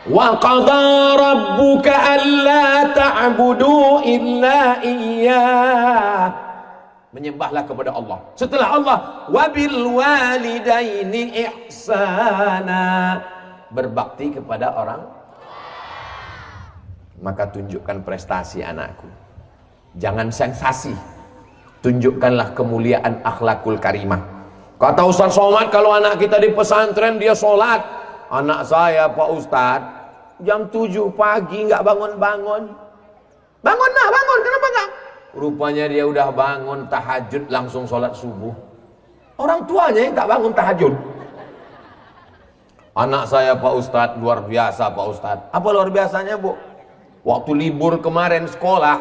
Wa qada rabbuka alla ta'budu illa iyyah. Menyembahlah kepada Allah. Setelah Allah, wabil walidaini ihsana. Berbakti kepada orang. Maka tunjukkan prestasi anakku. Jangan sensasi. Tunjukkanlah kemuliaan akhlakul karimah. Kata Ustaz Somad, kalau anak kita di pesantren dia sholat. Anak saya Pak Ustaz, jam 7 pagi nggak bangun-bangun. Bangun nak, bangun, kenapa enggak? Rupanya dia udah bangun tahajud langsung sholat subuh. Orang tuanya yang tak bangun tahajud. Anak saya Pak Ustadz luar biasa Pak Ustadz. Apa luar biasanya Bu? Waktu libur kemarin sekolah,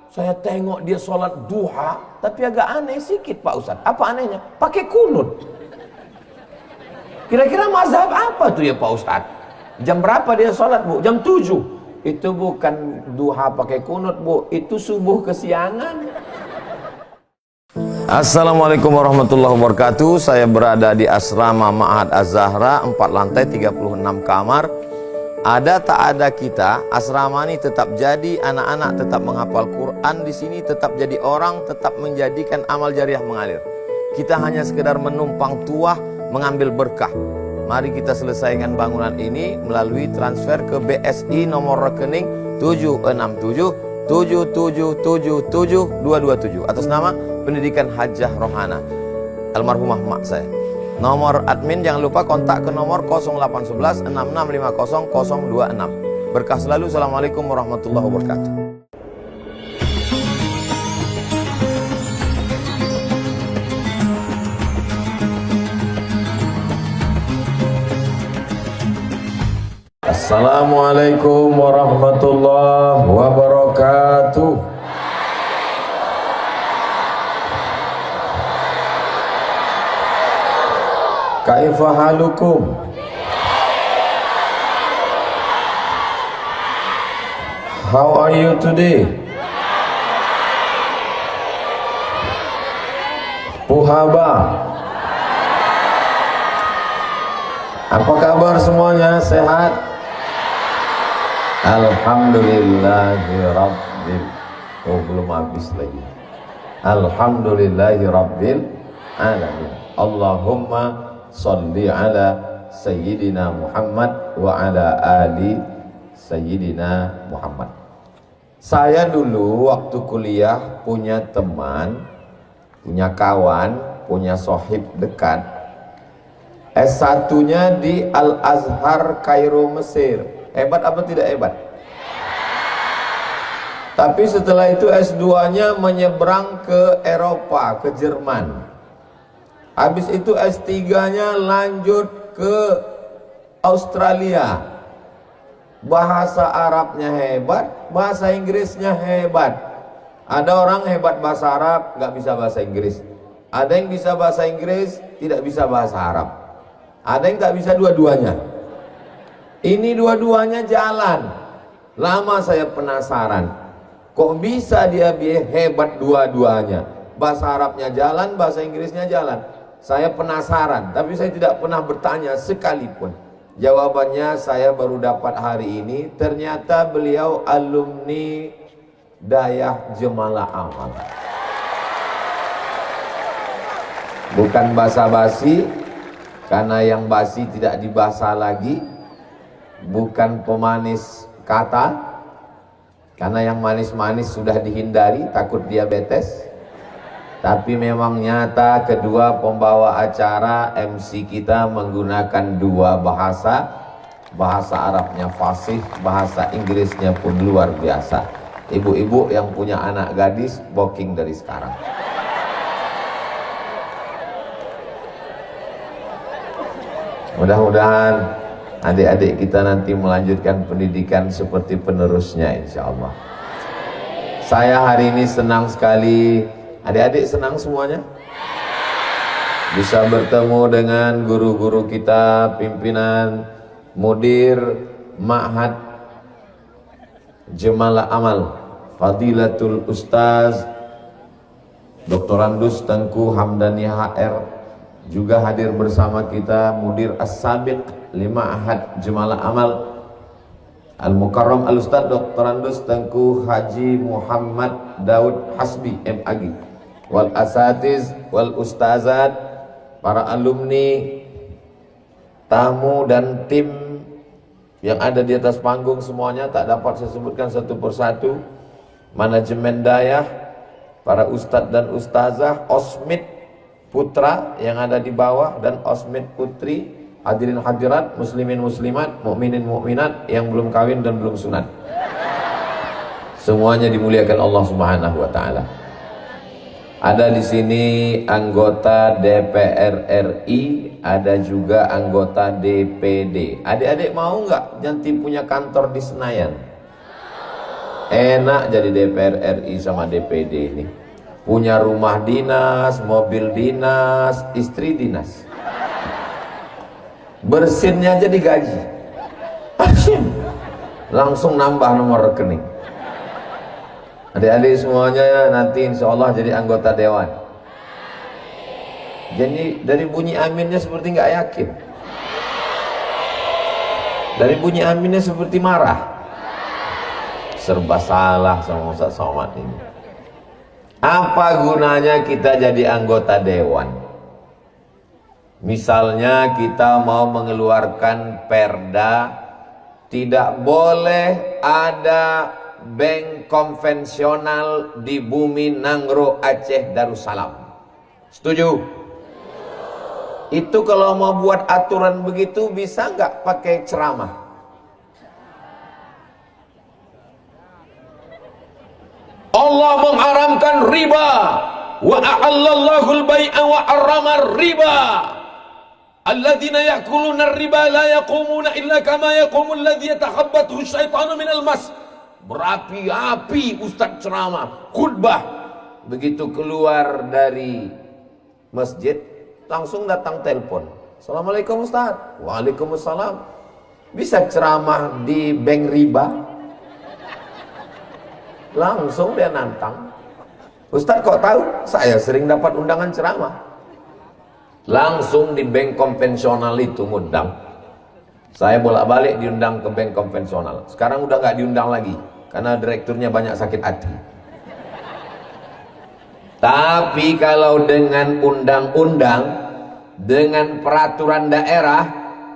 saya tengok dia sholat duha, tapi agak aneh sedikit Pak Ustadz. Apa anehnya? Pakai kunut. Kira-kira mazhab apa tuh ya Pak Ustadz? Jam berapa dia sholat Bu? Jam 7. Itu bukan duha pakai kunut Bu, itu subuh kesiangan. Assalamualaikum warahmatullahi wabarakatuh. Saya berada di asrama Ma'had Az-Zahra, 4 lantai 36 kamar. Ada tak ada kita, asrama ini tetap jadi, anak-anak tetap menghafal Quran di sini, tetap jadi orang, tetap menjadikan amal jariah mengalir. Kita hanya sekedar menumpang tuah, mengambil berkah. Mari kita selesaikan bangunan ini melalui transfer ke BSI nomor rekening 76777772227 atas nama Pendidikan Hajah Rohana, almarhumah mak saya. Nomor admin jangan lupa kontak ke nomor 0811 6650 026. Berkah selalu. Assalamualaikum warahmatullahi wabarakatuh. Assalamualaikum warahmatullahi wabarakatuh. Kaifa halukum? How are you today? Puhaba. Apa kabar semuanya? Sehat? Alhamdulillahirabbil. Oh, belum habis lagi. Alhamdulillahirabbil alamin. Allahumma sholli ala Sayyidina Muhammad wa ala ali Sayyidina Muhammad. Saya dulu waktu kuliah punya teman, punya kawan, punya sohib dekat. S1-nya di Al-Azhar Kairo Mesir. Hebat apa tidak hebat? Tapi setelah itu S2-nya menyeberang ke Eropa, ke Jerman. Habis itu S3-nya lanjut ke Australia. Bahasa Arabnya hebat, bahasa Inggrisnya hebat. Ada orang hebat bahasa Arab, nggak bisa bahasa Inggris. Ada yang bisa bahasa Inggris, tidak bisa bahasa Arab. Ada yang nggak bisa dua-duanya. Ini dua-duanya jalan. Lama saya penasaran, kok bisa dia hebat dua-duanya? Bahasa Arabnya jalan, bahasa Inggrisnya jalan. Saya penasaran, tapi saya tidak pernah bertanya sekalipun. Jawabannya saya baru dapat hari ini. Ternyata beliau alumni Dayah Jemalah Amal. Bukan basa-basi, karena yang basi tidak dibasa lagi. Bukan pemanis kata, karena yang manis-manis sudah dihindari, takut diabetes. Tapi memang nyata kedua pembawa acara MC kita menggunakan dua bahasa. Bahasa Arabnya fasih, bahasa Inggrisnya pun luar biasa. Ibu-ibu yang punya anak gadis, booking dari sekarang. Mudah-mudahan adik-adik kita nanti melanjutkan pendidikan seperti penerusnya, insya Allah. Saya hari ini senang sekali. Adik-adik senang semuanya? Bisa bertemu dengan guru-guru kita, pimpinan, mudir, Ma'had Jemalah Amal, Fadilatul Ustaz Dr. Andus Tengku Hamdani HR. Juga hadir bersama kita mudir As-Sabiq Ma'had Jemalah Amal, Al-Mukarram Al-Ustaz Dr. Andus Tengku Haji Muhammad Daud Hasbi MAG, wal asatiz wal ustazat, para alumni, tamu dan tim yang ada di atas panggung semuanya, tak dapat saya sebutkan satu persatu, manajemen dayah, para ustadz dan ustazah, osmid putra yang ada di bawah dan osmid putri, hadirin hadirat, muslimin muslimat, mukminin mukminat yang belum kawin dan belum sunat, semuanya dimuliakan Allah Subhanahu wa taala. Ada di sini anggota DPR RI, ada juga anggota DPD. Adik-adik mau nggak nanti punya kantor di Senayan? Enak jadi DPR RI sama DPD ini. Punya rumah dinas, mobil dinas, istri dinas. Bersinnya aja digaji. Asyik. Langsung nambah nomor rekening. Adik-adik semuanya nanti insya Allah jadi anggota dewan. Jadi dari bunyi aminnya seperti nggak yakin. Dari bunyi aminnya seperti marah. Serba salah sama Ustaz Somad ini. Apa gunanya kita jadi anggota dewan? Misalnya kita mau mengeluarkan perda, tidak boleh ada bank konvensional di bumi Nangro Aceh Darussalam. Setuju? Itu kalau mau buat aturan begitu bisa nggak pakai ceramah? Allah mengharamkan riba, wa a'allallahu al-bai'a wa harrama riba. Alladzina ya'kuluna riba la yaqumuna illa kama yaqumu alladzi yatakhabbathu syaitanu minal mas. Berapi-api Ustadz ceramah, khutbah. Begitu keluar dari masjid, langsung datang telepon. Assalamualaikum Ustadz. Waalaikumsalam. Bisa ceramah di bank riba? Langsung dia nantang. Ustadz kok tahu? Saya sering dapat undangan ceramah. Langsung di bank konvensional itu ngundang. Saya bolak-balik diundang ke bank konvensional. Sekarang udah nggak diundang lagi karena direkturnya banyak sakit hati. Tapi kalau dengan undang-undang, dengan peraturan daerah,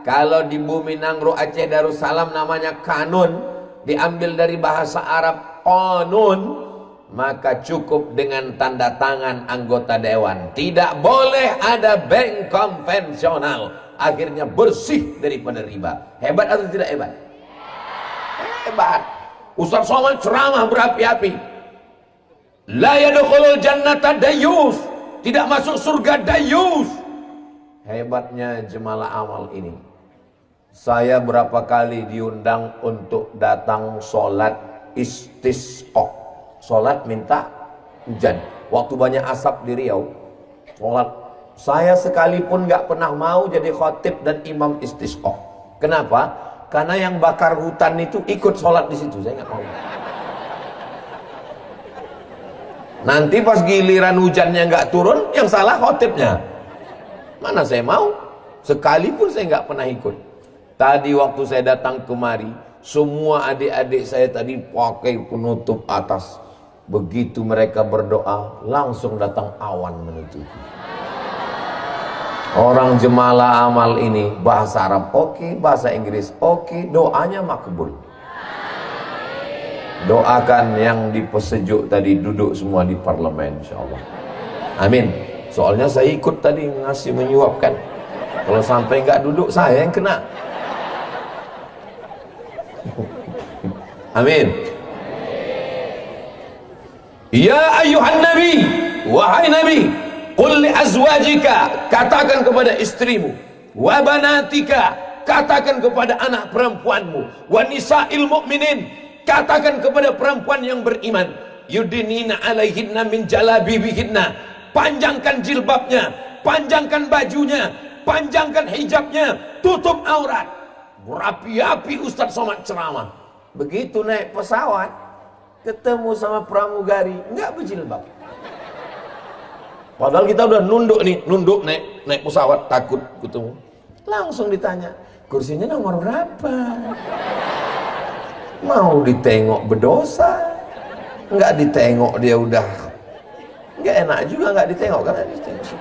kalau di bumi Nangro Aceh Darussalam namanya kanun, diambil dari bahasa Arab qanun, maka cukup dengan tanda tangan anggota dewan. Tidak boleh ada bank konvensional. Akhirnya bersih daripada riba. Hebat atau tidak hebat? Hebat. Ustaz Somad ceramah berapi-api. La yadkhulul jannata dayyus. Tidak masuk surga dayyus. Hebatnya jemalah amal ini. Saya berapa kali diundang untuk datang sholat istisqa. Sholat minta hujan. Waktu banyak asap di Riau, sholat. Saya sekalipun gak pernah mau jadi khotib dan imam istisqa. Kenapa? Karena yang bakar hutan itu ikut sholat di situ. Saya gak mau. Nanti pas giliran hujannya gak turun, yang salah khotibnya. Mana saya mau? Sekalipun saya gak pernah ikut. Tadi waktu saya datang kemari, semua adik-adik saya tadi pakai penutup atas. Begitu mereka berdoa, langsung datang awan menutupi. Orang jemalah amal ini bahasa Arab oke, bahasa Inggris oke, doanya makbul. Doakan yang di pesejuk tadi duduk semua di parlemen insyaallah. Amin. Soalnya saya ikut tadi ngasih menyuapkan. Kalau sampai nggak duduk saya yang kena. Amin. Ya ayuhan nabi, wahai nabi, qul li azwajika, katakan kepada istrimu, wa banatika, katakan kepada anak perempuanmu, wa nisa'il mu'minin, katakan kepada perempuan yang beriman, yudinina alaihinna min jalabibihinna, panjangkan jilbabnya, panjangkan bajunya, panjangkan hijabnya, tutup aurat. Berapi-api Ustadz Somad ceramah. Begitu naik pesawat, ketemu sama pramugari, enggak berjilbab. Padahal kita udah nunduk nih, nunduk naik pesawat, takut ketemu. Langsung ditanya, kursinya nomor berapa? Mau ditengok berdosa, nggak ditengok dia udah nggak enak juga, nggak ditengok karena ditengok.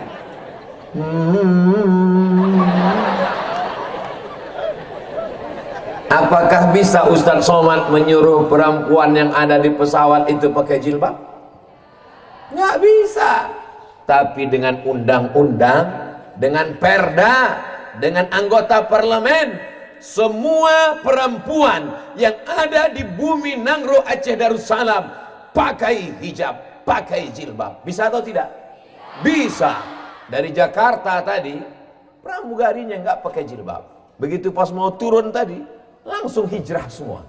Apakah bisa Ustadz Somad menyuruh perempuan yang ada di pesawat itu pakai jilbab? Nggak bisa. Tapi dengan undang-undang, dengan perda, dengan anggota parlemen, semua perempuan yang ada di bumi Nangro Aceh Darussalam pakai hijab, pakai jilbab. Bisa atau tidak? Bisa. Dari Jakarta tadi, pramugarinya nggak pakai jilbab. Begitu pas mau turun tadi, langsung hijrah semua.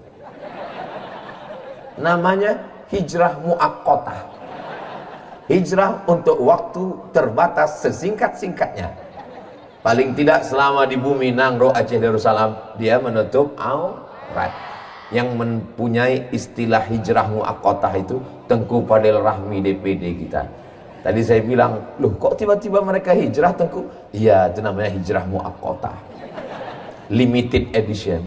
Namanya hijrah muakkotah. Hijrah untuk waktu terbatas sesingkat-singkatnya. Paling tidak selama di bumi Nangro Aceh Darussalam dia menutup aurat. Yang mempunyai istilah hijrah muakkotah itu Tengku Fadil Rahmi DPD kita. Tadi saya bilang, loh kok tiba-tiba mereka hijrah Tengku? Iya, itu namanya hijrah muakkotah, limited edition.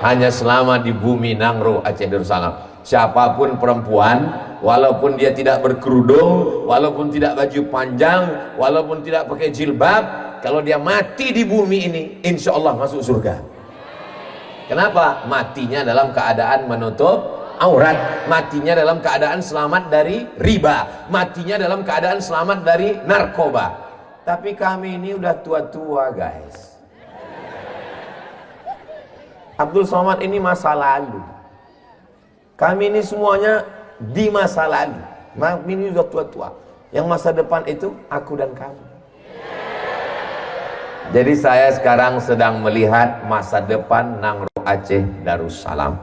Hanya selama di bumi Nangro Aceh Darussalam. Siapapun perempuan, walaupun dia tidak berkerudung, walaupun tidak baju panjang, walaupun tidak pakai jilbab, kalau dia mati di bumi ini, insya Allah masuk surga. Kenapa? Matinya dalam keadaan menutup aurat, matinya dalam keadaan selamat dari riba, matinya dalam keadaan selamat dari narkoba. Tapi kami ini udah tua-tua guys. Abdul Somad ini masa lalu. Kami ini semuanya di masa lalu. Kami ini sudah tua-tua. Yang masa depan itu aku dan kamu. Jadi saya sekarang sedang melihat masa depan Nangro Aceh Darussalam.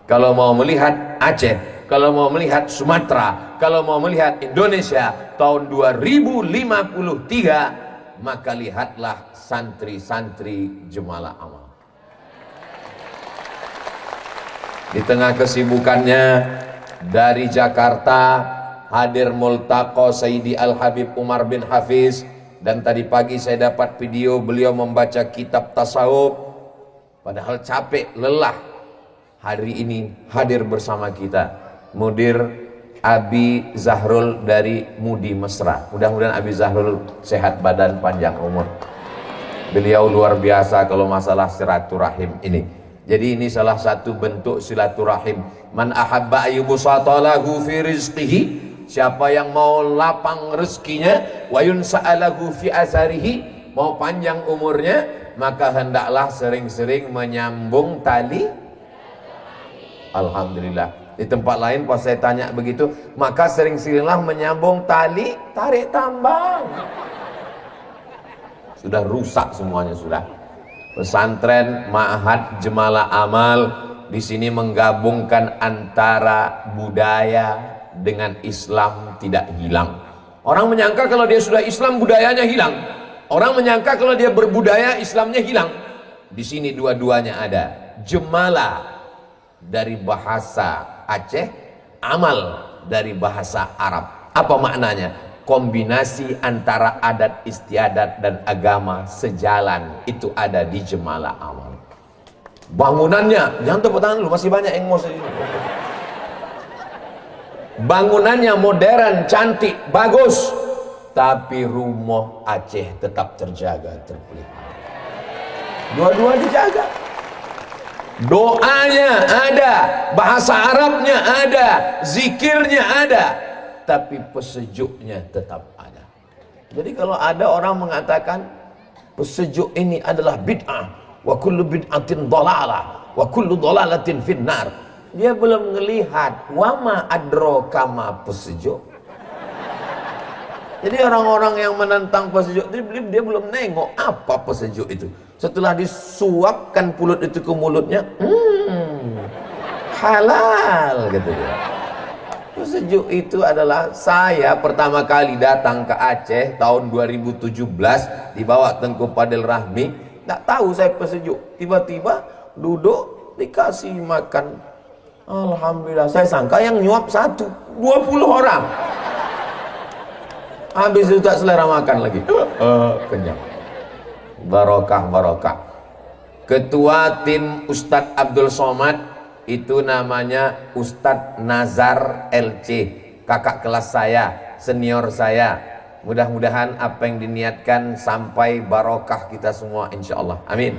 Kalau mau melihat Aceh, kalau mau melihat Sumatera, kalau mau melihat Indonesia tahun 2053, maka lihatlah santri-santri Jemalah Amal. Di tengah kesibukannya dari Jakarta hadir multaqo Sayyidi Al-Habib Umar bin Hafiz, dan tadi pagi saya dapat video beliau membaca kitab tasawuf. Padahal capek, lelah, hari ini hadir bersama kita Mudir Abi Zahrul dari Mudi Mesra. Mudah-mudahan Abi Zahrul sehat badan, panjang umur. Beliau luar biasa kalau masalah silaturahim ini. Jadi ini salah satu bentuk silaturahim. Man ahabba ayyubusata lahu fi rizqihi, siapa yang mau lapang rezekinya, wa yunsa'alahu fi asarihi, mau panjang umurnya, maka hendaklah sering-sering menyambung tali. Alhamdulillah. Di tempat lain pas saya tanya begitu, maka sering-seringlah menyambung tali tarik tambang. Sudah rusak semuanya sudah. Pesantren Ma'had Jemalah Amal di sini menggabungkan antara budaya dengan Islam tidak hilang. Orang menyangka kalau dia sudah Islam budayanya hilang. Orang menyangka kalau dia berbudaya Islamnya hilang. Di sini dua-duanya ada. Jemalah dari bahasa Aceh, amal dari bahasa Arab. Apa maknanya? Kombinasi antara adat istiadat dan agama sejalan itu ada di Jemalah Amal. Bangunannya, jangan tepuk tangan dulu, masih banyak yang mau sedih. Bangunannya modern, cantik, bagus, tapi rumah Aceh tetap terjaga, terpelihara. Dua-dua dijaga. Doanya ada, bahasa Arabnya ada, zikirnya ada, tapi pesejuknya tetap ada. Jadi kalau ada orang mengatakan pesejuk ini adalah bid'ah, wa kullu bid'atin dhalalah, wa kullu dhalalatin finnar, dia belum melihat wama adraka ma pesejuk. Jadi orang-orang yang menentang pesejuk dia belum nengok apa pesejuk itu. Setelah disuapkan pulut itu ke mulutnya, halal gitu ya. Pesejuk itu adalah saya pertama kali datang ke Aceh tahun 2017 dibawa Tengku Fadil Rahmi, nggak tahu saya pesejuk, tiba-tiba duduk dikasih makan. Alhamdulillah, saya sangka yang nyuap 20 orang. Habis itu tak selera makan lagi. Kenyang. Barokah. Ketua tim Ustadz Abdul Somad Itu namanya Ustadz Nazar LC, kakak kelas saya, senior saya. Mudah-mudahan apa yang diniatkan sampai barokah kita semua, insya Allah. Amin.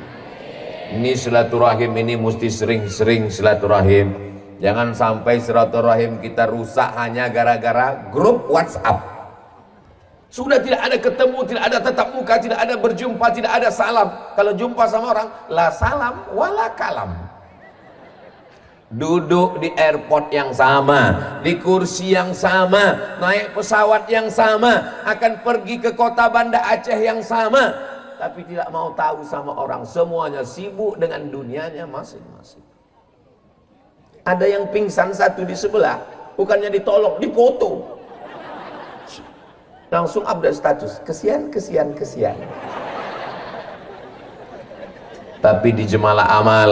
Ini silaturahim ini mesti sering-sering silaturahim. Jangan sampai silaturahim kita rusak hanya gara-gara grup WhatsApp. Sudah tidak ada ketemu, tidak ada tatap muka, tidak ada berjumpa, tidak ada salam. Kalau jumpa sama orang, la salam wala kalam. Duduk di airport yang sama, di kursi yang sama, naik pesawat yang sama, akan pergi ke kota Banda Aceh yang sama, tapi tidak mau tahu sama orang. Semuanya sibuk dengan dunianya masing-masing. Ada yang pingsan satu di sebelah, bukannya ditolong, dipoto. Langsung update status, kesian. Tapi di Jemalah Amal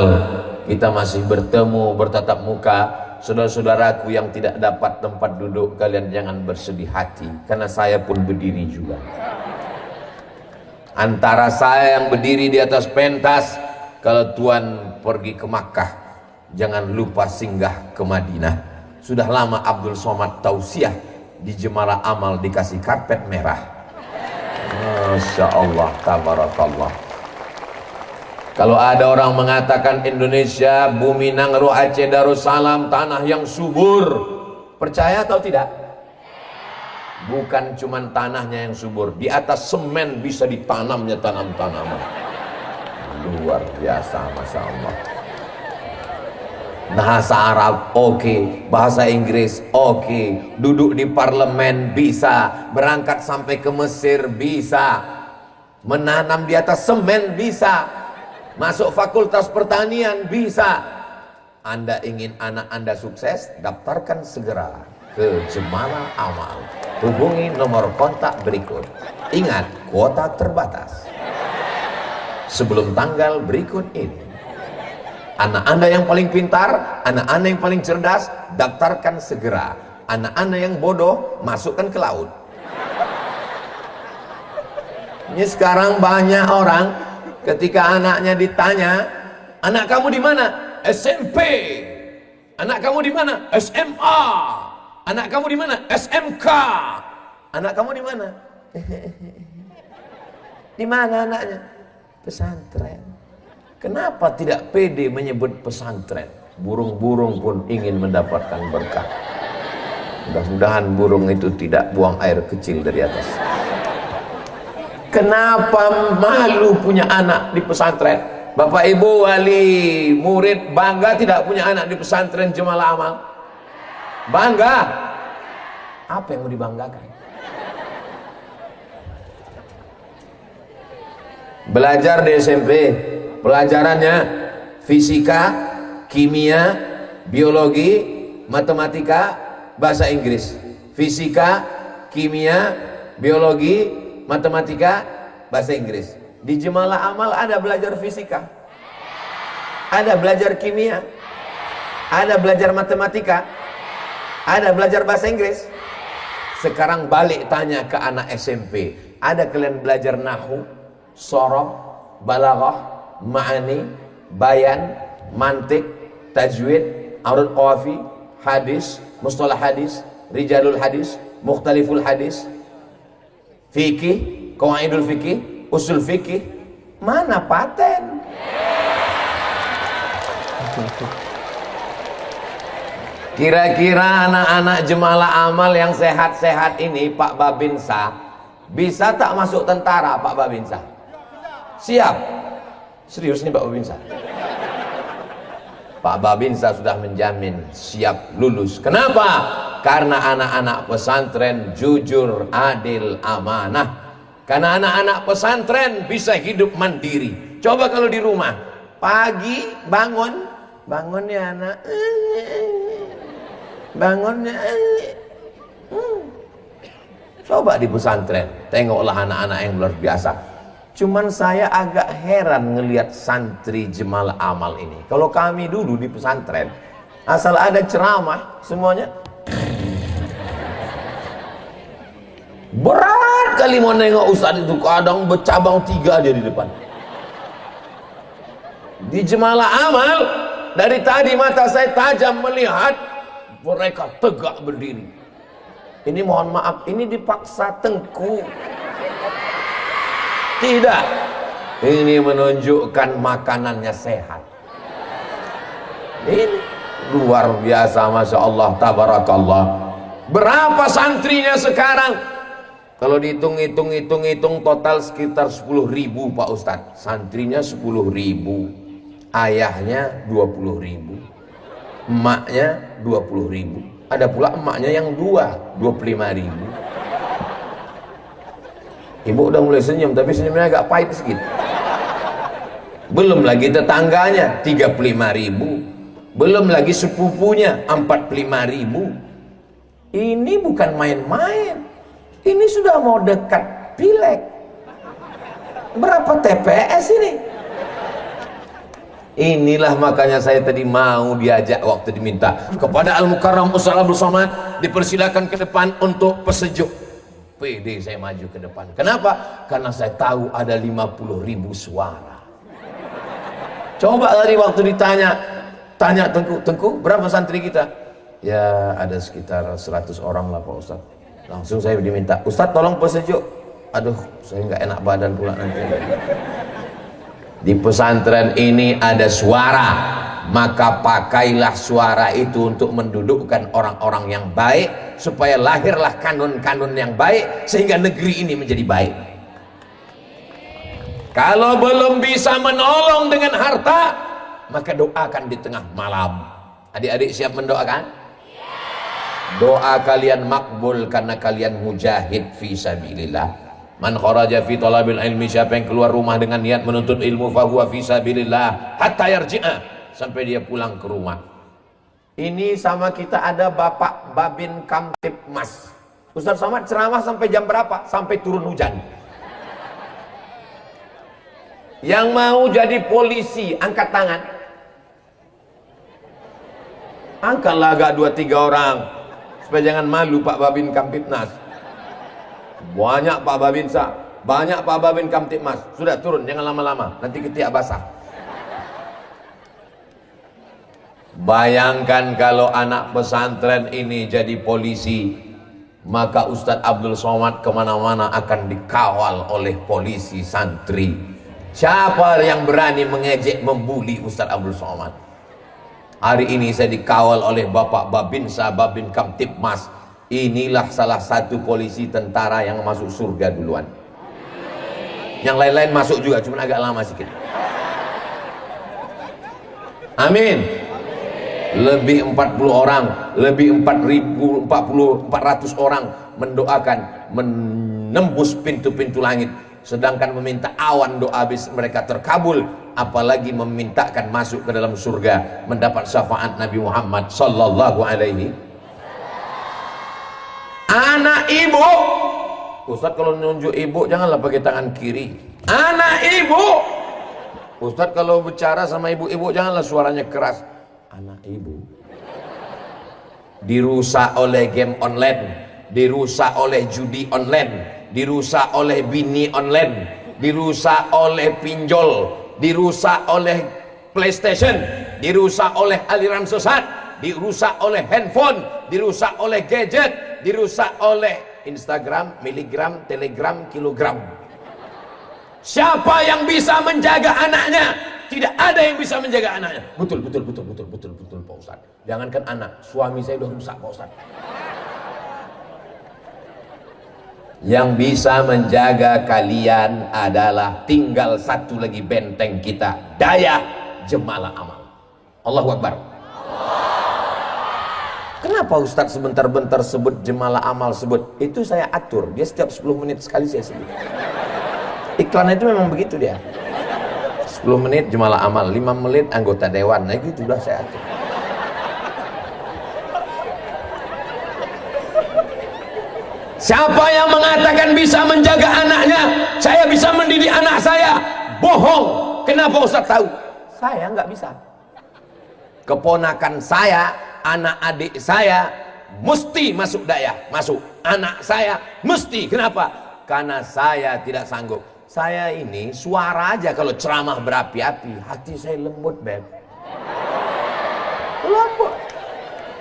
kita masih bertemu, bertatap muka. Saudara-saudaraku yang tidak dapat tempat duduk, kalian jangan bersedih hati, karena saya pun berdiri juga. Antara saya yang berdiri di atas pentas, kalau Tuhan pergi ke Makkah, jangan lupa singgah ke Madinah. Sudah lama Abdul Somad tausiah di Jemalah Amal dikasih karpet merah. Masya Allah, tabarakallah. Kalau ada orang mengatakan Indonesia, bumi Nangro Aceh Darussalam, tanah yang subur, percaya atau tidak? Bukan cuman tanahnya yang subur, di atas semen bisa ditanamnya tanam-tanaman. Luar biasa, Masya Allah. Bahasa Arab oke, bahasa Inggris oke, duduk di parlemen bisa, berangkat sampai ke Mesir bisa, menanam di atas semen bisa, masuk fakultas pertanian bisa. Anda ingin anak Anda sukses, daftarkan segera ke Jemalah Amal. Hubungi nomor kontak berikut. Ingat, kuota terbatas sebelum tanggal berikut ini. Anak Anda yang paling pintar, anak Anda yang paling cerdas, daftarkan segera. Anak Anda yang bodoh, masukkan ke laut. Ini sekarang banyak orang ketika anaknya ditanya, anak kamu di mana? SMP. Anak kamu di mana? SMA. Anak kamu di mana? SMK. Anak kamu di mana? Di mana anaknya? Pesantren. Kenapa tidak pede menyebut pesantren? Burung-burung pun ingin mendapatkan berkah. Mudah-mudahan burung itu tidak buang air kecil dari atas. Kenapa malu punya anak di pesantren? Bapak Ibu wali murid bangga tidak punya anak di pesantren Jemalah Amal? Bangga. Apa yang mau dibanggakan? Belajar di SMP, pelajarannya fisika, kimia, biologi, matematika, bahasa Inggris. Fisika, kimia, biologi, matematika, bahasa Inggris. Di Jemalah Amal ada belajar fisika, ada belajar kimia, ada belajar matematika, ada belajar bahasa Inggris. Sekarang balik tanya ke anak SMP, ada kalian belajar nahwu, sorof, balaghah, ma'ani, bayan, mantik, tajwid, arud qawafi, hadis, mustalah hadis, rijalul hadis, mukhtaliful hadis, fikih, qawaidul fikih, usul fikih? Mana paten? Kira-kira anak-anak Jemalah Amal yang sehat-sehat ini, Pak Babinsa, bisa tak masuk tentara, Pak Babinsa? Siap? Serius nih Pak Babinsa? Pak Babinsa sudah menjamin siap lulus. Kenapa? Karena anak-anak pesantren jujur, adil, amanah. Karena anak-anak pesantren bisa hidup mandiri. Coba kalau di rumah, pagi bangun ya anak, bangunnya. Coba di pesantren, tengoklah anak-anak yang luar biasa. Cuman saya agak heran ngelihat santri Jemalah Amal ini. Kalau kami dulu di pesantren, asal ada ceramah, semuanya berat kali mau nengok ustadz itu, kadang bercabang 3 dia di depan. Di Jemalah Amal Dari tadi mata saya tajam melihat mereka tegak berdiri. Ini mohon maaf, ini dipaksa Tengku. Tidak. Ini menunjukkan makanannya sehat. Ini luar biasa, Masya Allah, tabarakallah. Berapa santrinya sekarang? Kalau dihitung total sekitar 10.000 Pak Ustadz. Santrinya 10.000, ayahnya 20.000, emaknya 20.000. Ada pula emaknya yang 25.000. Ibu udah mulai senyum, tapi senyumnya agak pahit sedikit. Belum lagi tetangganya 35.000, belum lagi sepupunya 45.000. Ini bukan main-main. Ini sudah mau dekat pileg. Berapa TPS ini? Inilah makanya saya tadi mau diajak waktu diminta kepada Al-Mukarram Ustaz Abdul Somad, dipersilakan ke depan untuk pesejuk. PD saya maju ke depan. Kenapa? Karena saya tahu ada 50.000 suara. Coba tadi waktu tanya Tengku, berapa santri kita? Ya ada sekitar 100 orang lah Pak Ustaz. Langsung saya diminta, Ustaz tolong pesejuk. Aduh, saya nggak enak badan pula nanti. Di pesantren ini ada suara, maka pakailah suara itu untuk mendudukkan orang-orang yang baik, supaya lahirlah kanun-kanun yang baik, sehingga negeri ini menjadi baik. Kalau belum bisa menolong dengan harta, maka doakan di tengah malam. Adik-adik siap mendoakan? Doa kalian makbul karena kalian mujahid fi sabilillah. Man kharaja fi talabil ilmi, siapa yang keluar rumah dengan niat menuntut ilmu, fahuwa fi sabilillah hatta yarji'a, sampai dia pulang ke rumah. Ini sama kita ada Bapak Babin Kamtipmas. Ustaz Somad ceramah sampai jam berapa? Sampai turun hujan. Yang mau jadi polisi angkat tangan. Angkatlah agak 2-3 orang, supaya jangan malu Pak Babin Kamtipmas. Banyak Pak Babin banyak Pak Babin Kamtipmas. Sudah turun, jangan lama-lama, nanti ketiak basah. Bayangkan kalau anak pesantren ini jadi polisi, maka Ustadz Abdul Somad kemana-mana akan dikawal oleh polisi santri. Siapa yang berani mengejek, membuli Ustadz Abdul Somad? Hari ini saya dikawal oleh Bapak Babinsa Babin Kamtipmas. Inilah salah satu polisi tentara yang masuk surga duluan. Yang lain-lain masuk juga, cuma agak lama sedikit. Amin. Lebih 40 orang, lebih 400 orang mendoakan menembus pintu-pintu langit, sedangkan meminta awan doa habis mereka terkabul, apalagi memintakan masuk ke dalam surga, mendapat syafaat Nabi Muhammad sallallahu alaihi. Anak ibu, Ustadz kalau nunjuk ibu janganlah pakai tangan kiri. Anak ibu, Ustadz kalau bicara sama ibu-ibu janganlah suaranya keras. Anak ibu dirusak oleh game online, dirusak oleh judi online, dirusak oleh bini online, dirusak oleh pinjol, dirusak oleh PlayStation, dirusak oleh aliran sesat, dirusak oleh handphone, dirusak oleh gadget, dirusak oleh Instagram, miligram, telegram, kilogram. Siapa yang bisa menjaga anaknya? Tidak ada yang bisa menjaga anaknya. Betul Pak Ustaz. Jangankan anak, suami saya udah rusak Pak Ustaz. Yang bisa menjaga kalian adalah tinggal satu lagi benteng kita, daya jemalah amal. Allahu Akbar. Kenapa Ustadz sebentar-bentar sebut jemalah amal sebut? Itu saya atur, dia setiap 10 menit sekali saya sebut. Iklan itu memang begitu dia. 10 menit jemalah amal, 5 menit anggota dewan. Nah gitu sudah saya atur. Siapa yang mengatakan bisa menjaga anaknya, saya bisa mendidik anak saya, bohong. Kenapa Ustadz tahu? Saya nggak bisa. Keponakan saya, anak adik saya mesti masuk daya, masuk. Anak saya mesti. Kenapa? Karena saya tidak sanggup. Saya ini suara aja kalau ceramah berapi-api, hati saya lembut, Beb. Lombok.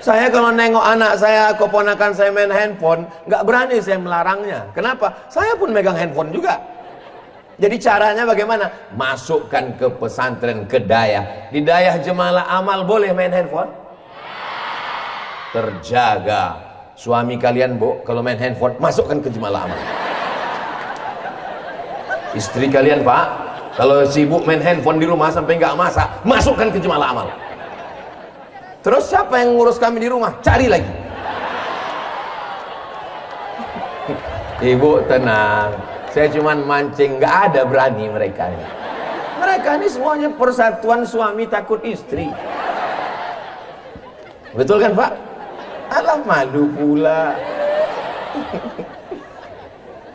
Saya kalau nengok anak saya, keponakan saya main handphone, nggak berani saya melarangnya. Kenapa? Saya pun megang handphone juga. Jadi caranya bagaimana? Masukkan ke pesantren, ke dayah. Di dayah Jemalah Amal boleh main handphone? Terjaga. Suami kalian, Bu, kalau main handphone, masukkan ke Jemalah Amal. Istri kalian, Pak, kalau sibuk main handphone di rumah sampai nggak masak, masukkan ke Jemalah Amal. Terus siapa yang ngurus kami di rumah? Cari lagi. Ibu tenang, saya cuman mancing, nggak ada berani mereka ini. Mereka ini semuanya persatuan suami takut istri. Betul kan, Pak? Alah, malu pula.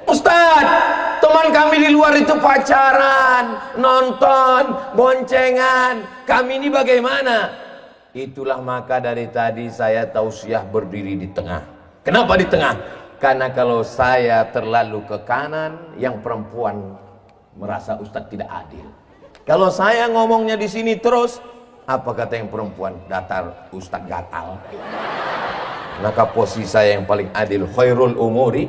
Ustadz, teman kami di luar itu pacaran, nonton, boncengan. Kami ini bagaimana? Itulah maka dari tadi saya tausiah berdiri di tengah. Kenapa di tengah? Karena kalau saya terlalu ke kanan, yang perempuan merasa Ustadz tidak adil. Kalau saya ngomongnya di sini terus, apa kata yang perempuan? Datar Ustadz gatal. Maka posisi saya yang paling adil, khairul umuri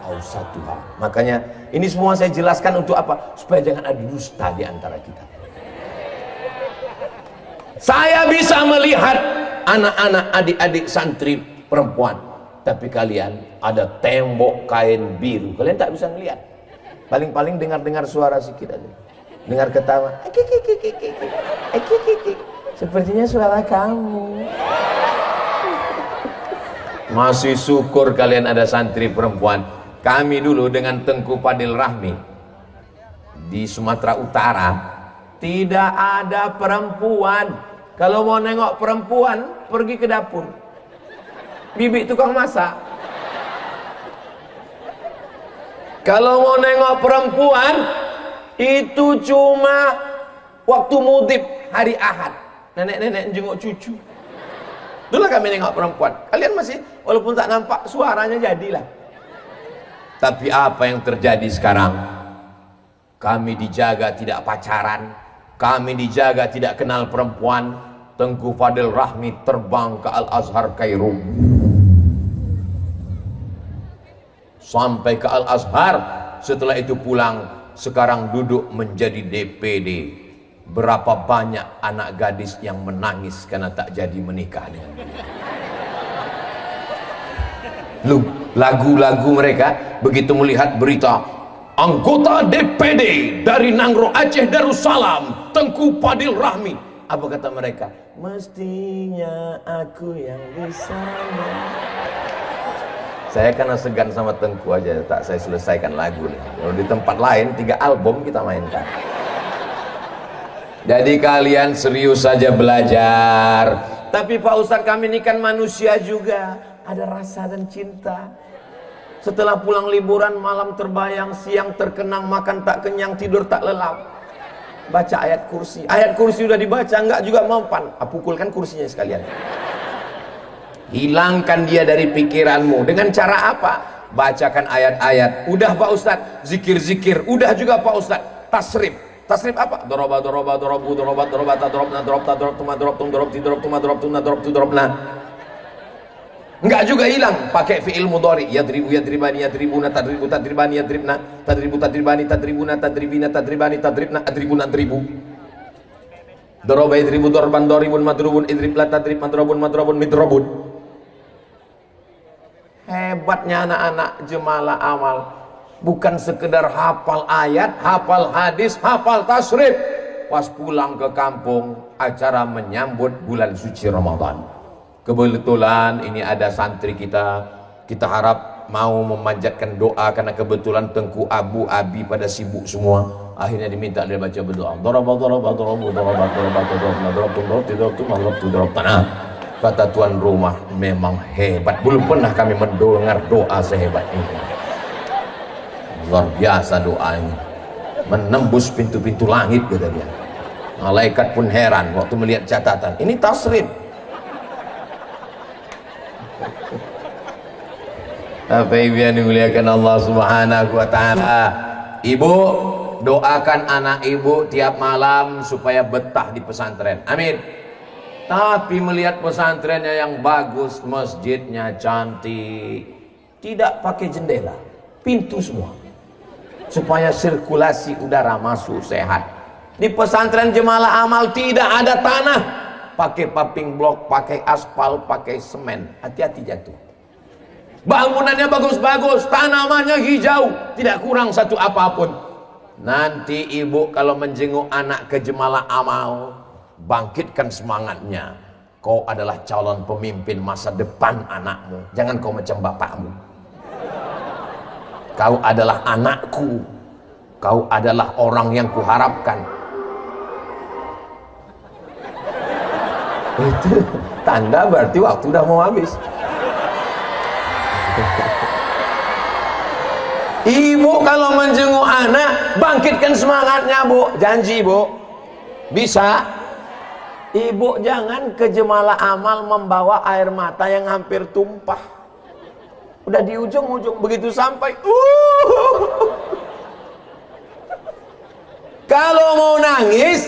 awsatuha. Makanya ini semua saya jelaskan untuk apa? Supaya jangan ada dusta di antara kita. Saya bisa melihat anak-anak adik-adik santri perempuan, tapi kalian ada tembok kain biru, kalian tak bisa melihat. Paling-paling dengar-dengar suara sedikit aja, dengar ketawa, sepertinya suara kamu. Masih syukur kalian ada santri perempuan. Kami dulu dengan Tengku Fadil Rahmi di Sumatera Utara tidak ada perempuan. Kalau mau nengok perempuan, pergi ke dapur. Bibi tukang masak. Kalau mau nengok perempuan, itu cuma waktu mudib hari Ahad. Nenek-nenek jenguk cucu. Itulah kami nengok perempuan. Kalian masih, walaupun tak nampak, suaranya jadilah. Tapi apa yang terjadi sekarang? Kami dijaga tidak pacaran. Kami dijaga tidak kenal perempuan. Tengku Fadil Rahmi terbang ke Al-Azhar Kairo. Sampai ke Al-Azhar, setelah itu pulang, sekarang duduk menjadi DPD. Berapa banyak anak gadis yang menangis karena tak jadi menikah dengan beliau. Lagu-lagu mereka begitu melihat berita anggota DPD dari Nangro Aceh Darussalam, Tengku Fadil Rahmi. Apa kata mereka? Mestinya aku yang bisa. Saya karena segan sama Tengku aja, tak saya selesaikan lagu nih. Kalau di tempat lain 3 album kita mainkan. Jadi kalian serius saja belajar. Tapi Pak Ustadz, kami ini kan manusia juga, ada rasa dan cinta. Setelah pulang liburan, malam terbayang, siang terkenang, makan tak kenyang, tidur tak lelap. Baca ayat kursi. Ayat kursi udah dibaca, enggak juga mempan. Pukulkan kursinya sekalian. Hilangkan dia dari pikiranmu. Dengan cara apa? Bacakan ayat-ayat. Udah Pak Ustadz, zikir-zikir. Udah juga Pak Ustadz, tasrif. Tasrif apa? Doroba, doroba, dorobu, dorobat, dorobata, dorobna, dorobta, dorobtuma, dorobtum, dorobti, dorobtuma, dorobtuna, dorobtu, dorobna. Enggak juga hilang, pakai fi'il mudhari. Yadribu, yadribani, yadribuna, tadribu, tadribani, yadribna, tadribu, tadribani, tadribuna, tadribina, tadribani, tadribna, adribuna, adribu. Doroba, yadribu, dorban, doribun, madrubun, idribla, tadrib, madrobun, madrobun, midrobun. Hebatnya anak-anak Jemalah Amal. Bukan sekedar hafal ayat, hafal hadis, hafal tasrif. Pas pulang ke kampung, acara menyambut bulan suci Ramadan. Kebetulan ini ada santri kita harap mau memanjatkan doa karena kebetulan Tengku Abu Abi pada sibuk semua. Akhirnya diminta dia baca berdoa. Kata tuan rumah, memang hebat. Belum pernah kami mendengar doa sehebat ini. Luar biasa doanya, menembus pintu-pintu langit, kata dia. Malaikat pun heran waktu melihat catatan. Ini tasrif. Apa yang dimuliakan Allah Subhanahu wa taala. Ibu, doakan anak ibu tiap malam supaya betah di pesantren. Amin. Tapi melihat pesantrennya yang bagus, masjidnya cantik, tidak pakai jendela, pintu semua, supaya sirkulasi udara masuk sehat. Di pesantren Jemalah Amal tidak ada tanah, pakai paving block, pakai aspal, pakai semen. Hati-hati jatuh. Bangunannya bagus-bagus, tanamannya hijau, tidak kurang satu apapun. Nanti ibu kalau menjenguk anak ke Jemalah Amal, bangkitkan semangatnya. Kau adalah calon pemimpin masa depan anakmu. Jangan kau macam bapakmu. Kau adalah anakku. Kau adalah orang yang kuharapkan. Itu tanda berarti waktu udah mau habis. Ibu kalau menjenguk anak, bangkitkan semangatnya, Bu. Janji, Bu. Bisa. Ibu jangan ke Jemalah Amal membawa air mata yang hampir tumpah. Udah di ujung-ujung, begitu sampai kalau mau nangis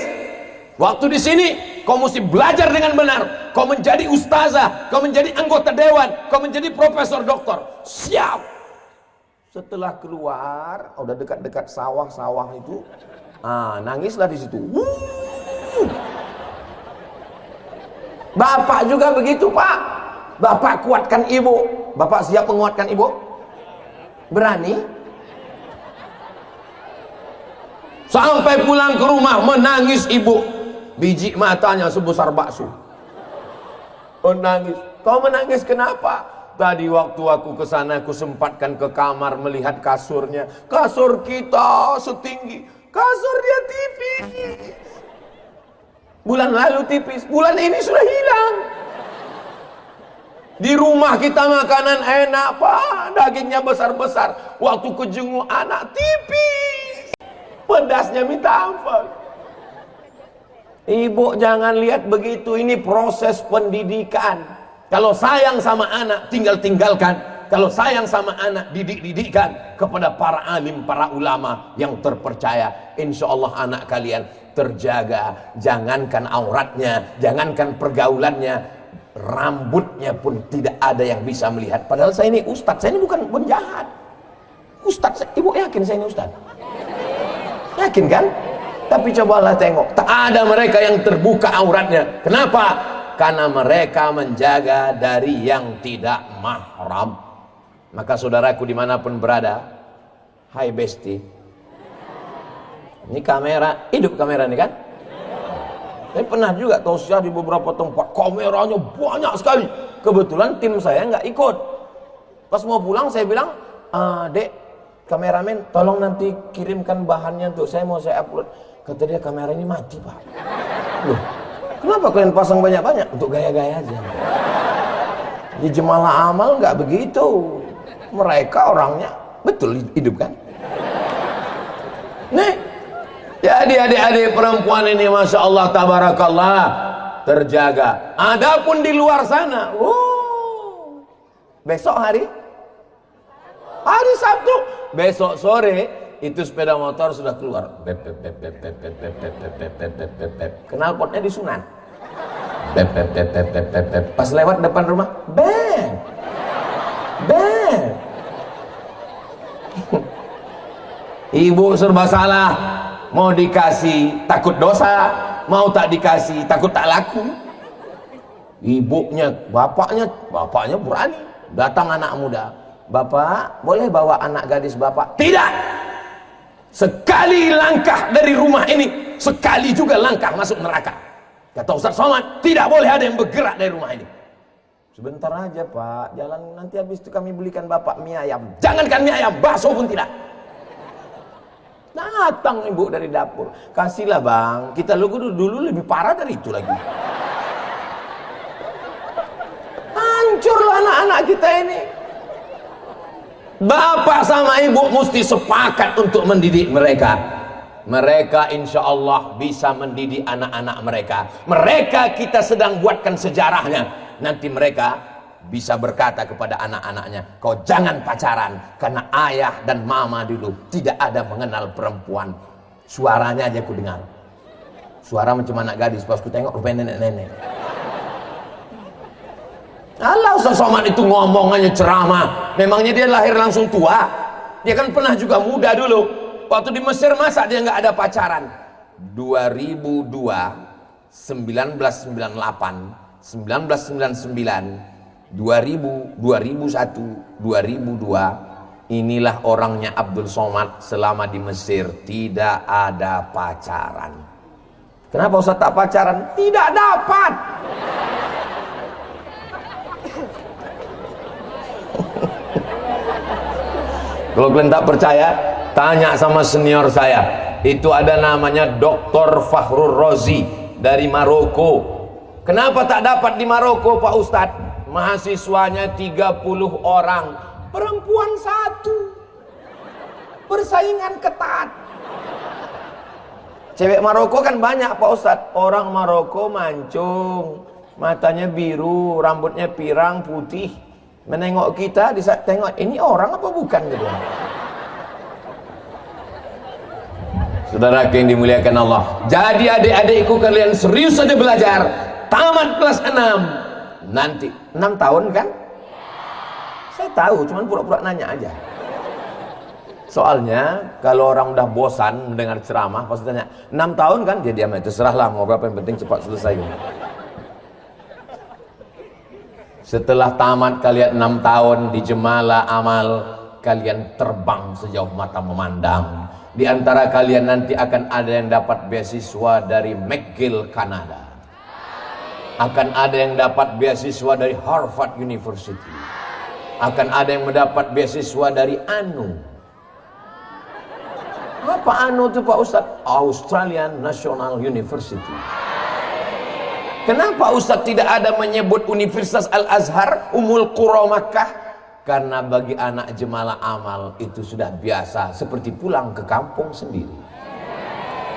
waktu di sini, kau mesti belajar dengan benar. Kau menjadi ustazah, kau menjadi anggota dewan, kau menjadi profesor doktor. Siap. Setelah keluar, udah dekat-dekat sawah-sawah itu, nangislah di situ. Bapak juga begitu, Pak. Bapak kuatkan ibu. Bapak siap menguatkan ibu? Berani? Sampai pulang ke rumah menangis ibu. Biji matanya sebesar bakso. Menangis. Kau menangis kenapa? Tadi waktu aku ke sana, aku sempatkan ke kamar melihat kasurnya. Kasur kita setinggi, kasur dia tipis. Bulan lalu tipis, bulan ini sudah hilang. Di rumah kita makanan enak, Pak, dagingnya besar-besar. Waktu kejenguk anak tipis, pedasnya minta ampun. Ibu jangan lihat begitu, ini proses pendidikan. Kalau sayang sama anak, tinggalkan. Kalau sayang sama anak, didik-didikkan kepada para alim, para ulama yang terpercaya. Insya Allah anak kalian terjaga. Jangankan auratnya, jangankan pergaulannya, rambutnya pun tidak ada yang bisa melihat. Padahal saya ini ustadz, saya ini bukan penjahat. Ustadz, ibu yakin saya ini ustadz? Yakin kan? Tapi cobalah tengok, tak ada mereka yang terbuka auratnya. Kenapa? Karena mereka menjaga dari yang tidak mahram. Maka saudaraku dimanapun berada, hai besti, ini kamera, hidup kamera ini kan? Saya pernah juga tausiah di beberapa tempat, kameranya banyak sekali. Kebetulan tim saya nggak ikut. Pas mau pulang saya bilang, Dek, kameramen, tolong nanti kirimkan bahannya untuk saya, mau saya upload. Kata dia, kamera ini mati, Pak. Loh, kenapa kalian pasang banyak-banyak? Untuk gaya-gaya aja. Di Jemalah Amal nggak begitu. Mereka orangnya betul hidup kan? Nih, jadi adik-adik perempuan ini Masya Allah tabarakallah terjaga. Adapun di luar sana, besok hari Sabtu, besok sore itu sepeda motor sudah keluar. Knalpotnya disunat. Pas lewat depan rumah, bang. Ibu serba salah, mau dikasih takut dosa, mau tak dikasih takut tak laku. Ibunya, bapaknya berani. Datang anak muda, Bapak boleh bawa anak gadis Bapak? Tidak. Sekali langkah dari rumah ini, sekali juga langkah masuk neraka. Kata Ustaz Somad, tidak boleh ada yang bergerak dari rumah ini. Sebentar aja Pak, jalan, nanti habis itu kami belikan Bapak mie ayam. Jangankan mie ayam, bakso pun tidak. Datang ibu dari dapur, kasihlah bang, kita dulu lebih parah dari itu lagi. Hancurlah anak-anak kita ini. Bapak sama ibu mesti sepakat untuk mendidik mereka. Mereka insya Allah bisa mendidik anak-anak mereka. Mereka kita sedang buatkan sejarahnya. Nanti mereka bisa berkata kepada anak-anaknya, kau jangan pacaran, karena ayah dan mama dulu tidak ada mengenal perempuan. Suaranya aja ku dengar, suara macam anak gadis, pas ku tengok rupanya nenek-nenek. Alah, Ustaz Somad itu ngomongannya ceramah. Memangnya dia lahir langsung tua? Dia kan pernah juga muda dulu. Waktu di Mesir masa dia nggak ada pacaran? 2002, 1998, 1999, 2000, 2001, 2002. Inilah orangnya Abdul Somad selama di Mesir, tidak ada pacaran. Kenapa Ustaz tak pacaran? Tidak dapat. Kalau kalian tak percaya, tanya sama senior saya. Itu ada namanya Dr. Fakhrul Razi dari Maroko. Kenapa tak dapat di Maroko, Pak Ustadz? Mahasiswanya 30 orang, perempuan 1. Persaingan ketat. Cewek Maroko kan banyak, Pak Ustadz. Orang Maroko mancung, matanya biru, rambutnya pirang, putih. Menengok kita, di saat tengok, ini orang apa bukan gitu. Saudara yang dimuliakan Allah. Jadi adik-adikku kalian serius saja belajar. Tamat kelas 6. Nanti 6 tahun kan? Saya tahu, cuman pura-pura nanya aja. Soalnya kalau orang udah bosan mendengar ceramah, pasti tanya, 6 tahun kan? Dia diam aja, terserahlah mau berapa, yang penting cepat selesai. Setelah tamat kalian 6 tahun di Jemala Amal, kalian terbang sejauh mata memandang. Di antara kalian nanti akan ada yang dapat beasiswa dari McGill, Kanada. Akan ada yang dapat beasiswa dari Harvard University. Akan ada yang mendapat beasiswa dari ANU. Apa ANU itu Pak Ustadz? Australian National University. Kenapa Ustadz tidak ada menyebut Universitas Al-Azhar, Ummul Qura Makkah? Karena bagi anak Jemala Amal itu sudah biasa, seperti pulang ke kampung sendiri.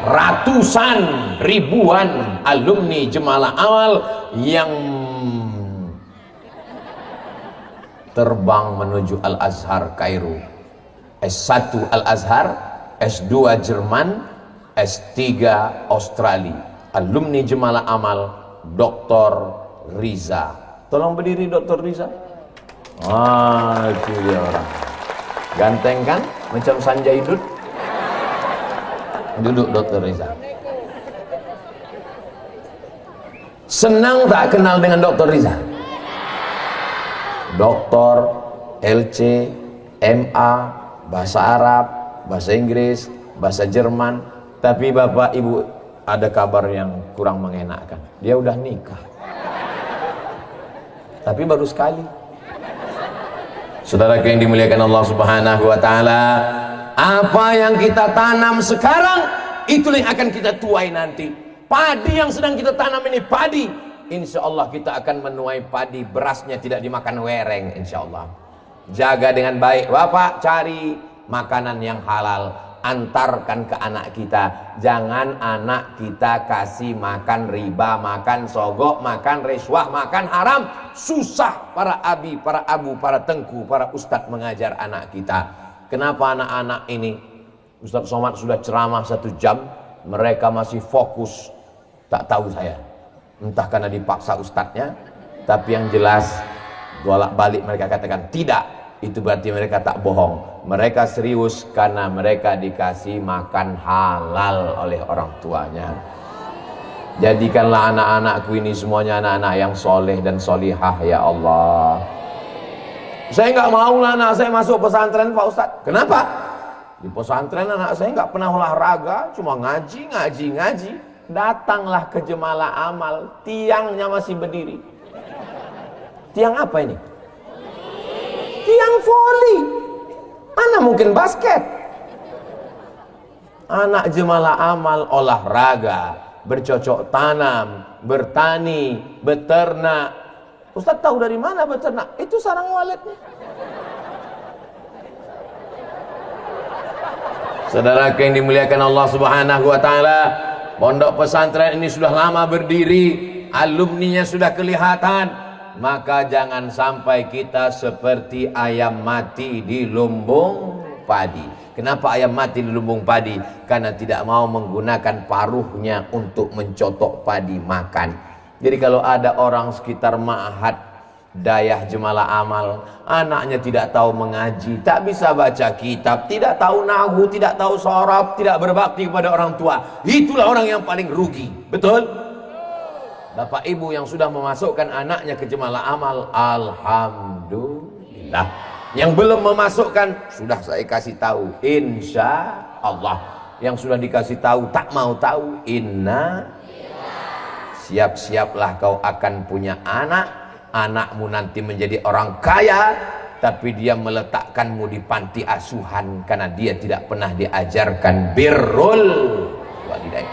Ratusan, ribuan alumni Jemala Amal yang terbang menuju Al-Azhar Kairo. S1 Al-Azhar, S2 Jerman, S3 Australia. Alumni Jemala Amal Dr. Riza. Tolong berdiri Dr. Riza. Ah, itu dia orang. Ganteng kan? Macam Sanjay Dut. Duduk Dr. Riza. Senang tak kenal dengan Dr. Riza? Doktor, LC, MA, bahasa Arab, bahasa Inggris, bahasa Jerman. Tapi Bapak Ibu, ada kabar yang kurang mengenakkan. Dia udah nikah. Tapi baru sekali. Saudara yang dimuliakan Allah Subhanahu wa taala, apa yang kita tanam sekarang itulah yang akan kita tuai nanti. Padi yang sedang kita tanam ini padi, insya Allah kita akan menuai padi. Berasnya tidak dimakan wereng, insya Allah. Jaga dengan baik Bapak, cari makanan yang halal, antarkan ke anak kita. Jangan anak kita kasih makan riba, makan sogok, makan riswah, makan haram. Susah para abi, para abu, para tengku, para ustadz mengajar anak kita. Kenapa anak-anak ini, Ustadz Somad sudah ceramah 1 jam, mereka masih fokus? Tak tahu saya, entah karena dipaksa ustadznya, tapi yang jelas bolak-balik mereka katakan tidak. Itu berarti mereka tak bohong. Mereka serius karena mereka dikasih makan halal oleh orang tuanya. Jadikanlah anak-anakku ini semuanya anak-anak yang soleh dan solihah ya Allah. Saya nggak mau lah anak saya masuk pesantren Pak Ustadz. Kenapa? Di pesantren anak saya nggak pernah olahraga, cuma ngaji. Datanglah ke Jemala Amal, tiangnya masih berdiri. Tiang apa ini? Tiang voli. Mana mungkin basket. Anak Jemala Amal olahraga, bercocok tanam, bertani, beternak. Ustaz tahu dari mana beternak? Itu sarang waletnya. Saudara yang dimuliakan Allah Subhanahu wa taala, pondok pesantren ini sudah lama berdiri, alumninya sudah kelihatan. Maka jangan sampai kita seperti ayam mati di lumbung padi. Kenapa ayam mati di lumbung padi? Karena tidak mau menggunakan paruhnya untuk mencotok padi makan. Jadi kalau ada orang sekitar ma'had Dayah Jemalah Amal, anaknya tidak tahu mengaji, tak bisa baca kitab, tidak tahu nahwu, tidak tahu shorab, tidak berbakti kepada orang tua. Itulah orang yang paling rugi. Betul? Bapak ibu yang sudah memasukkan anaknya ke Jemalah Amal, alhamdulillah. Yang belum memasukkan, sudah saya kasih tahu, insya Allah. Yang sudah dikasih tahu tak mau tahu, siap-siaplah kau akan punya anak. Anakmu nanti menjadi orang kaya, tapi dia meletakkanmu di panti asuhan karena dia tidak pernah diajarkan birrul walidain.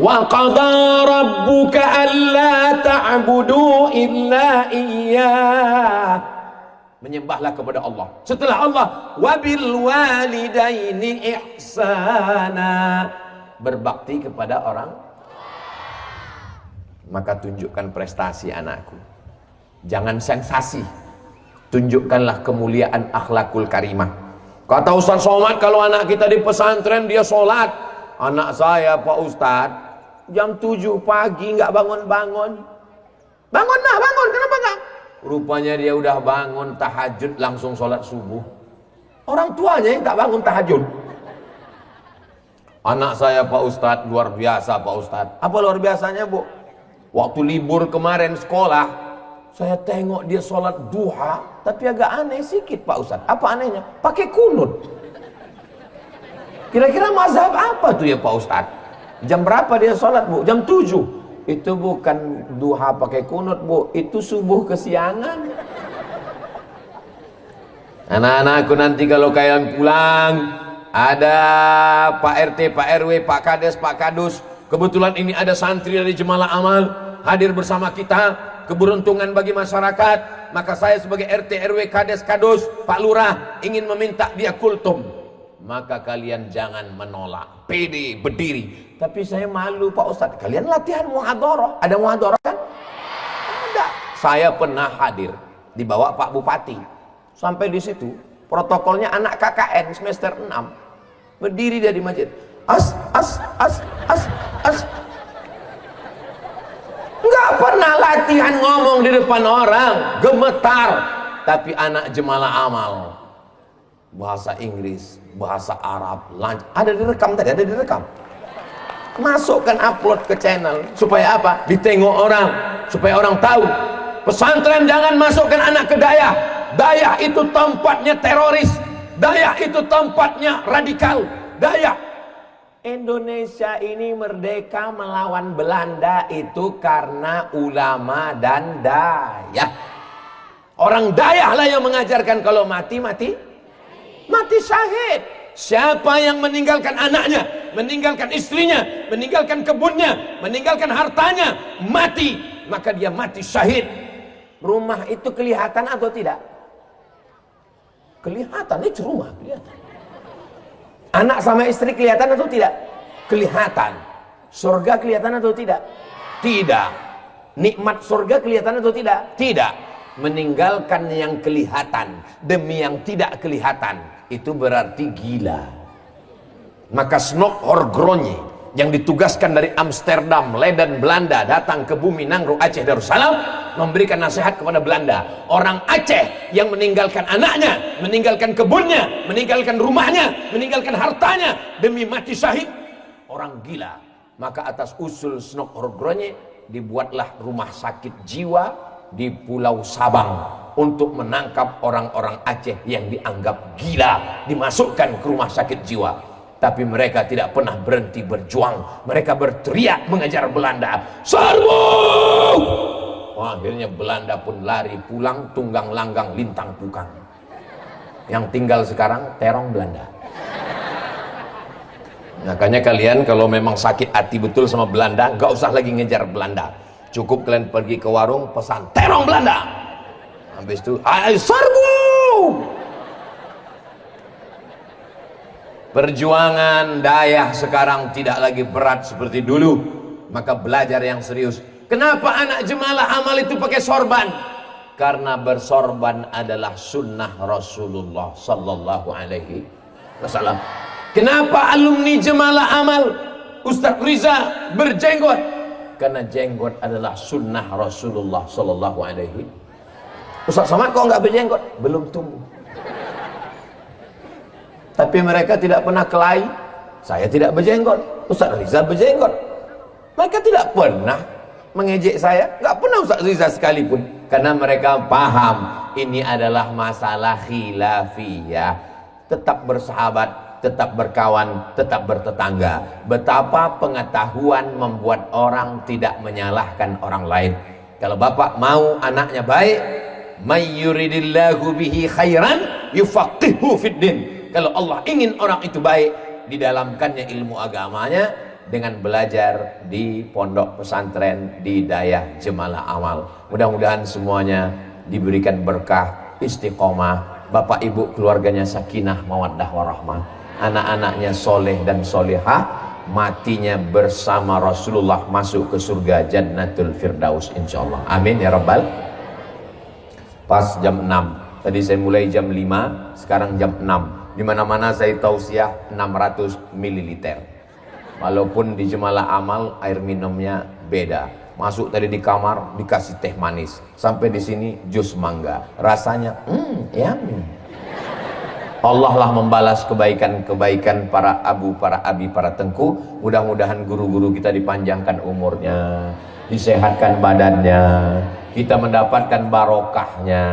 Wa qada rabbuka alla ta'budu illa iyyah. Menyembahlah kepada Allah. Setelah Allah, wabil walidaini ihsana. Berbakti kepada orang. Maka tunjukkan prestasi anakku. Jangan sensasi. Tunjukkanlah kemuliaan akhlakul karimah. Kata Ustaz Somad, kalau anak kita di pesantren dia sholat. Anak saya Pak Ustaz jam 7 pagi nggak bangun-bangun. Bangun, kenapa nggak? Rupanya dia udah bangun tahajud langsung sholat subuh. Orang tuanya yang tak bangun tahajud. Anak saya Pak Ustaz luar biasa Pak Ustaz. Apa luar biasanya Bu? Waktu libur kemarin sekolah, saya tengok dia sholat duha, tapi agak aneh sedikit Pak Ustaz. Apa anehnya? Pakai kunut. Kira-kira mazhab apa tuh ya Pak Ustaz? Jam berapa dia sholat Bu? Jam 7. Itu bukan duha pakai kunut Bu, itu subuh kesiangan. Anak-anakku nanti kalau kalian pulang, ada Pak RT, Pak RW, Pak Kades, Pak Kadus. Kebetulan ini ada santri dari Jemalah Amal hadir bersama kita. Keberuntungan bagi masyarakat. Maka saya sebagai RT, RW, Kades, Kadus, Pak Lurah ingin meminta dia kultum. Maka kalian jangan menolak, pede berdiri. Tapi saya malu Pak Ustadz. Kalian latihan muhadharah. Ada muhadharah kan? Ada. Saya pernah hadir, dibawa Pak Bupati. Sampai di situ protokolnya anak KKN semester 6. Berdiri dia di masjid. As. Nggak pernah latihan ngomong di depan orang, gemetar. Tapi anak Jemalah Amal, bahasa Inggris, bahasa Arab, ada direkam tadi, ada direkam. Masukkan, upload ke channel. Supaya apa? Ditengok orang, supaya orang tahu. Pesantren jangan masukkan anak ke Dayah. Dayah itu tempatnya teroris. Dayah itu tempatnya radikal. Dayah. Indonesia ini merdeka melawan Belanda itu karena ulama dan Dayah. Orang Dayah lah yang mengajarkan kalau mati syahid. Siapa yang meninggalkan anaknya, meninggalkan istrinya, meninggalkan kebunnya, meninggalkan hartanya, mati, maka dia mati syahid. Rumah itu kelihatan atau tidak? Kelihatan, itu rumah kelihatan. Anak sama istri kelihatan atau tidak? Kelihatan. Surga kelihatan atau tidak? Tidak. Nikmat surga kelihatan atau tidak? Tidak. Meninggalkan yang kelihatan demi yang tidak kelihatan, itu berarti gila. Maka Snok Horgronje yang ditugaskan dari Amsterdam, Leiden, Belanda datang ke bumi Nangro, Aceh, Darussalam, memberikan nasihat kepada Belanda. Orang Aceh yang meninggalkan anaknya, meninggalkan kebunnya, meninggalkan rumahnya, meninggalkan hartanya demi mati syahid, orang gila. Maka atas usul Snok Horgronje dibuatlah rumah sakit jiwa di Pulau Sabang untuk menangkap orang-orang Aceh yang dianggap gila, dimasukkan ke rumah sakit jiwa. Tapi mereka tidak pernah berhenti berjuang. Mereka berteriak mengejar Belanda, serbu! Akhirnya Belanda pun lari pulang, tunggang langgang lintang pukang. Yang tinggal sekarang terong Belanda. Makanya kalian kalau memang sakit hati betul sama Belanda, gak usah lagi ngejar Belanda. Cukup kalian pergi ke warung, pesan terong Belanda. Habis itu, ayo serbu! Perjuangan Dayah sekarang tidak lagi berat seperti dulu. Maka belajar yang serius. Kenapa anak Jemalah Amal itu pakai sorban? Karena bersorban adalah sunnah Rasulullah sallallahu alaihi wasallam. Kenapa alumni Jemalah Amal Ustadz Riza berjenggot? Karena jenggot adalah sunnah Rasulullah sallallahu alaihi wasallam. Ustaz Somad kok nggak berjenggot? Belum tumbuh. Tapi mereka tidak pernah kelahi. Saya tidak berjenggot, Ustaz Rizal berjenggot. Mereka tidak pernah mengejek saya, nggak pernah Ustaz Rizal sekalipun, karena mereka paham ini adalah masalah khilafiyah. Tetap bersahabat, tetap berkawan, tetap bertetangga. Betapa pengetahuan membuat orang tidak menyalahkan orang lain. Kalau bapak mau anaknya baik, may yuridillahu bihi khairan yufaqihu fiddin. Kalau Allah ingin orang itu baik, didalamkannya ilmu agamanya dengan belajar di pondok pesantren di Dayah Jemalah Amal. Mudah-mudahan semuanya diberikan berkah, istiqomah, bapak ibu keluarganya sakinah mawaddah warahmah, anak-anaknya soleh dan solehah, matinya bersama Rasulullah masuk ke surga Jannatul Firdaus insyaallah. Amin ya rabbal. Pas jam 6 tadi saya mulai jam 5, sekarang jam 6. Di mana-mana saya tausiah 600 ml. Walaupun di Jemalah Amal air minumnya beda. Masuk tadi di kamar dikasih teh manis, sampai di sini jus mangga, rasanya yummy. Allah lah membalas kebaikan-kebaikan para abu, para abi, para tengku. Mudah-mudahan guru-guru kita dipanjangkan umurnya, disehatkan badannya, kita mendapatkan barokahnya.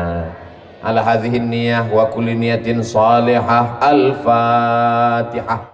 Ala hadhihi niyah wa kulli niyatin salihah. Al-Fatihah.